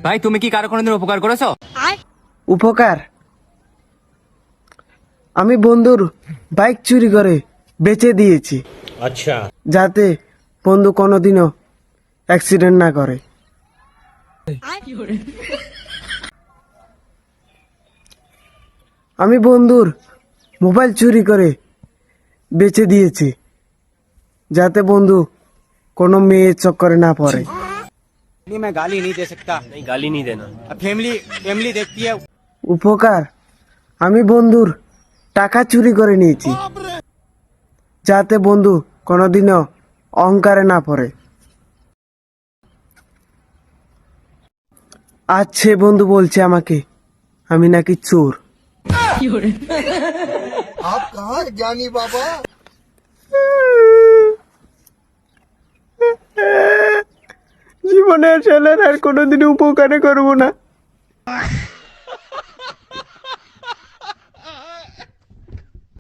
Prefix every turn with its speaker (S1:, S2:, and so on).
S1: ভাই তুমি কি কারো কোনোদিন উপকার করেছো?
S2: উপকার? আমি বন্ধুর বাইক চুরি করে বেচে দিয়েছি,
S3: अच्छा।
S2: যাতে বন্ধু কোনোদিনও অ্যাক্সিডেন্ট না করে। আমি বন্ধুর মোবাইল চুরি করে বেচে দিয়েছি, যাতে বন্ধু কোনো মেয়ের চক্করে না পড়ে।
S4: मैं गाली नहीं दे सकता।
S3: नहीं, गाली नहीं देना।
S4: फैमिली फैमिली देखती है।
S2: উপকার? আমি বন্ধুর টাকা চুরি করে নিয়েছি, যাতে বন্ধু কোনোদিনও অহংকারে না পড়ে। আজ সে বন্ধু বলছে আমাকে আমি নাকি চোর।
S5: आप कहाँ ज्ञानी बाबा?
S2: জীবনের ছেলের আর কোনোদিন উপকারে করবো না।